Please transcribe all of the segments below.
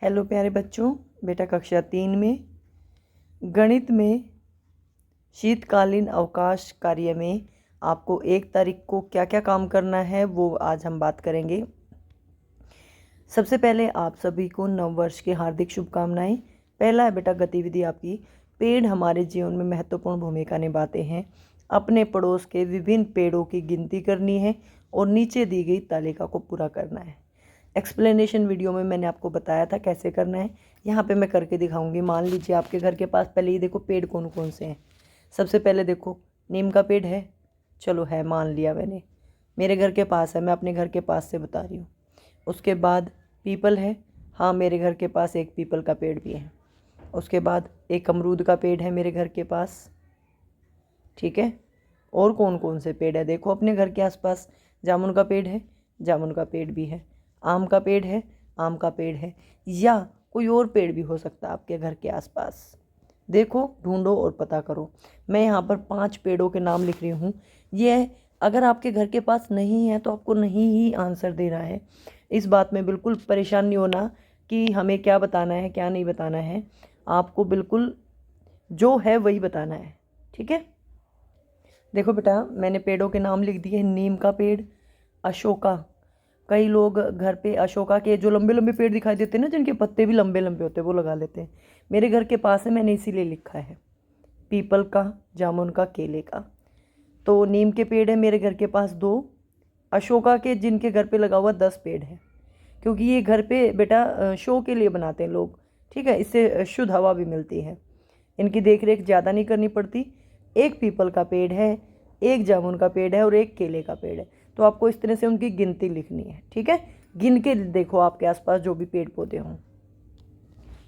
Hello प्यारे बच्चों, बेटा कक्षा 3 में गणित में शीतकालीन अवकाश कार्य में आपको 1 तारीख को क्या क्या काम करना है वो आज हम बात करेंगे। सबसे पहले आप सभी को नव वर्ष की हार्दिक शुभकामनाएं। पहला है बेटा गतिविधि आपकी, पेड़ हमारे जीवन में महत्वपूर्ण भूमिका निभाते हैं। अपने पड़ोस के विभिन्न पेड़ों की गिनती करनी है और नीचे दी गई तालिका को पूरा करना है। एक्सप्लेनेशन वीडियो में मैंने आपको बताया था कैसे करना है, यहाँ पे मैं करके दिखाऊंगी। मान लीजिए आपके घर के पास पहले ही देखो पेड़ कौन कौन से हैं। सबसे पहले देखो नीम का पेड़ है, चलो है, मान लिया मैंने, मेरे घर के पास है, मैं अपने घर के पास से बता रही हूँ। उसके बाद पीपल है, हाँ मेरे घर के पास एक पीपल का पेड़ भी है। उसके बाद एक अमरूद का पेड़ है मेरे घर के पास, ठीक है। और कौन कौन से पेड़ है देखो अपने घर के आसपास, जामुन का पेड़ है, जामुन का पेड़ भी है, आम का पेड़ है, आम का पेड़ है, या कोई और पेड़ भी हो सकता है आपके घर के आसपास। देखो ढूंढो और पता करो। मैं यहाँ पर 5 पेड़ों के नाम लिख रही हूँ। ये अगर आपके घर के पास नहीं है तो आपको नहीं ही आंसर देना है। इस बात में बिल्कुल परेशान नहीं होना कि हमें क्या बताना है क्या नहीं बताना है। आपको बिल्कुल जो है वही बताना है, ठीक है। देखो बेटा मैंने पेड़ों के नाम लिख दिए। नीम का पेड़, अशोका, कई लोग घर पे अशोका के जो लंबे लंबे पेड़ दिखाई देते हैं ना, जिनके पत्ते भी लंबे लंबे होते हैं, वो लगा लेते हैं। मेरे घर के पास है, मैंने इसीलिए लिखा है। पीपल का, जामुन का, केले का। तो नीम के पेड़ है मेरे घर के पास 2, अशोका के जिनके घर पे लगा हुआ 10 पेड़ है, क्योंकि ये घर पे बेटा शो के लिए बनाते हैं लोग, ठीक है। इससे शुद्ध हवा भी मिलती है, इनकी देख रेख ज़्यादा नहीं करनी पड़ती। एक पीपल का पेड़ है, एक जामुन का पेड़ है और एक केले का पेड़ है। तो आपको इस तरह से उनकी गिनती लिखनी है, ठीक है। गिन के देखो आपके आसपास जो भी पेड़ पौधे हों,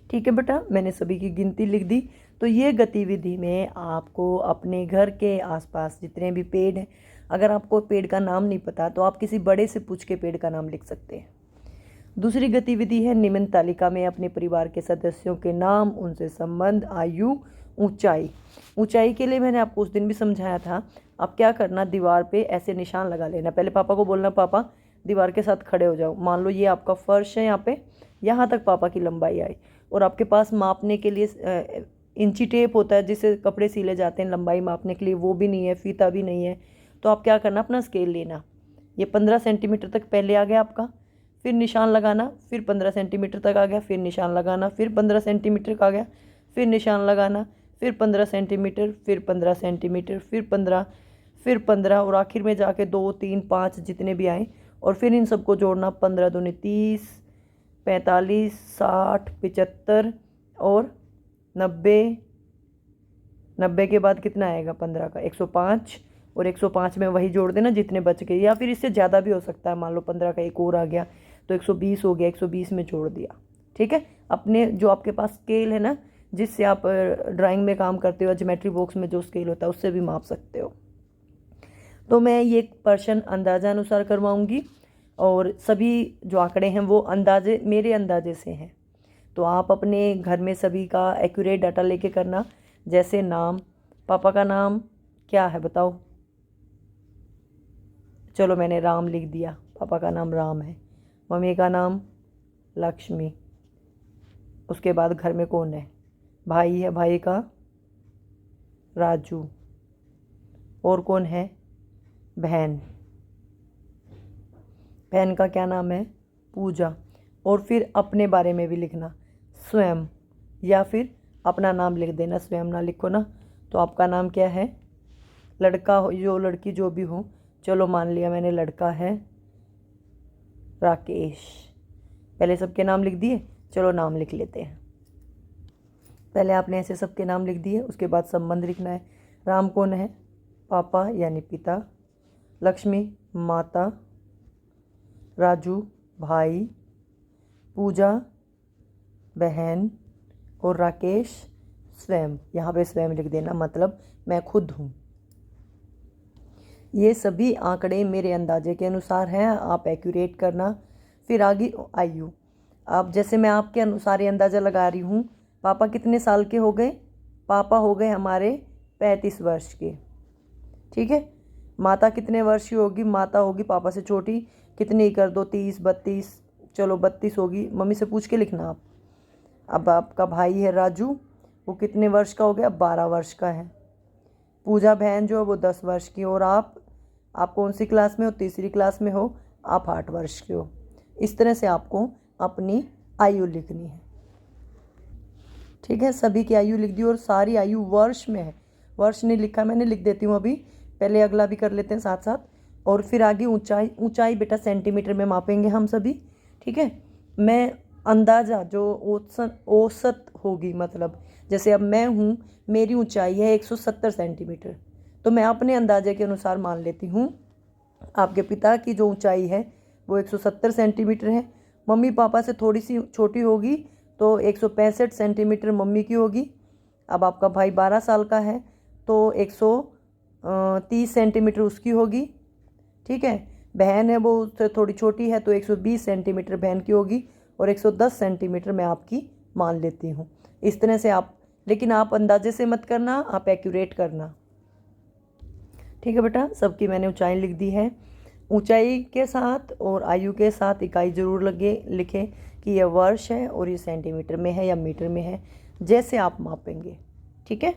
ठीक है बेटा। मैंने सभी की गिनती लिख दी। तो ये गतिविधि में आपको अपने घर के आसपास जितने भी पेड़ हैं, अगर आपको पेड़ का नाम नहीं पता तो आप किसी बड़े से पूछ के पेड़ का नाम लिख सकते हैं। दूसरी गतिविधि है निम्न तालिका में अपने परिवार के सदस्यों के नाम, उनसे संबंध, आयु, ऊंचाई। ऊंचाई के लिए मैंने आपको उस दिन भी समझाया था। अब क्या करना, दीवार पे ऐसे निशान लगा लेना। पहले पापा को बोलना पापा दीवार के साथ खड़े हो जाओ। मान लो ये आपका फर्श है, यहाँ पे यहाँ तक पापा की लंबाई आई, और आपके पास मापने के लिए इंची टेप होता है जिससे कपड़े सिले जाते हैं लंबाई मापने के लिए, वो भी नहीं है, फीता भी नहीं है। तो आप क्या करना, अपना स्केल लेना। ये 15 सेंटीमीटर तक पहले आ गया आपका, फिर निशान लगाना, फिर 15 सेंटीमीटर तक आ गया, फिर निशान लगाना, फिर 15 सेंटीमीटर का आ गया, फिर निशान लगाना, फिर 15 सेंटीमीटर, फिर 15 सेंटीमीटर, फिर 15, फिर 15, और आखिर में जाके 2, 3, 5 जितने भी आए, और फिर इन सबको जोड़ना। 15 दूनी 30, 45, 60, 75 और 90। 90 के बाद कितना आएगा 15 का, 105, और 105 में वही जोड़ देना जितने बच गए, या फिर इससे ज़्यादा भी हो सकता है। मान लो 15 का एक और आ गया तो 120 हो गया, 120 में जोड़ दिया, ठीक है। अपने जो आपके पास स्केल है ना, जिससे आप ड्राइंग में काम करते हो, ज्योमेट्री बॉक्स में जो स्केल होता है उससे भी माप सकते हो। तो मैं ये प्रश्न अंदाजा अनुसार करवाऊंगी, और सभी जो आंकड़े हैं वो अंदाजे, मेरे अंदाजे से हैं। तो आप अपने घर में सभी का एक्यूरेट डाटा लेके करना। जैसे नाम, पापा का नाम क्या है बताओ, चलो मैंने राम लिख दिया, पापा का नाम राम है। मम्मी का नाम लक्ष्मी। उसके बाद घर में कौन है, भाई है, भाई का राजू। और कौन है, बहन, बहन का क्या नाम है, पूजा। और फिर अपने बारे में भी लिखना, स्वयं, या फिर अपना नाम लिख देना, स्वयं ना लिखो ना। तो आपका नाम क्या है, लड़का हो जो लड़की जो भी हो, चलो मान लिया मैंने लड़का है राकेश। पहले सबके नाम लिख दिए, चलो नाम लिख लेते हैं। पहले आपने ऐसे सबके नाम लिख दिए, उसके बाद संबंध लिखना है। राम कौन है, पापा यानी पिता, लक्ष्मी माता, राजू भाई, पूजा बहन, और राकेश स्वयं। यहाँ पे स्वयं लिख देना, मतलब मैं खुद हूँ। ये सभी आंकड़े मेरे अंदाजे के अनुसार हैं, आप एक्यूरेट करना। फिर आगे आयु। अब जैसे मैं आपके अनुसार ये अंदाज़ा लगा रही हूँ, पापा कितने साल के हो गए, पापा हो गए हमारे 35 वर्ष के, ठीक है। माता कितने वर्ष की होगी, माता होगी पापा से छोटी, कितनी कर दो, 30, 32, चलो 32 होगी। मम्मी से पूछ के लिखना आप। अब आपका भाई है राजू, वो कितने वर्ष का हो गया? 12 वर्ष का है। पूजा बहन जो है वो 10 वर्ष की, और आप कौन सी क्लास में हो? तीसरी क्लास में हो, आप 8 वर्ष के हो। इस तरह से आपको अपनी आयु लिखनी है। ठीक है, सभी की आयु लिख दी और सारी आयु वर्ष में है। वर्ष नहीं लिखा मैंने, लिख देती हूँ अभी। पहले अगला भी कर लेते हैं साथ साथ, और फिर आगे ऊंचाई। ऊंचाई बेटा सेंटीमीटर में मापेंगे हम सभी। ठीक है, मैं अंदाज़ा जो औसत होगी, मतलब जैसे अब मैं हूँ, मेरी ऊंचाई है 170 सेंटीमीटर, तो मैं अपने अंदाजे के अनुसार मान लेती हूँ आपके पिता की जो ऊंचाई है वो 170 सेंटीमीटर है। मम्मी पापा से थोड़ी सी छोटी होगी तो 165 सेंटीमीटर मम्मी की होगी। अब आपका भाई 12 साल का है तो 130 सेंटीमीटर उसकी होगी। ठीक है, बहन है वो उससे थोड़ी छोटी है तो 120 सेंटीमीटर बहन की होगी, और 110 सेंटीमीटर मैं आपकी मान लेती हूँ। इस तरह से आप, लेकिन आप अंदाजे से मत करना, आप एक्यूरेट करना। ठीक है बेटा, सबकी मैंने ऊंचाई लिख दी है। ऊंचाई के साथ और आयु के साथ इकाई ज़रूर लिखें कि यह वर्ष है और ये सेंटीमीटर में है या मीटर में है, जैसे आप मापेंगे। ठीक है,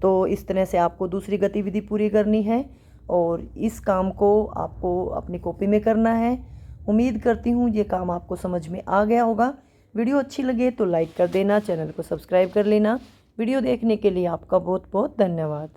तो इस तरह से आपको दूसरी गतिविधि पूरी करनी है और इस काम को आपको अपनी कॉपी में करना है। उम्मीद करती हूँ ये काम आपको समझ में आ गया होगा। वीडियो अच्छी लगे तो लाइक कर देना, चैनल को सब्सक्राइब कर लेना। वीडियो देखने के लिए आपका बहुत बहुत धन्यवाद।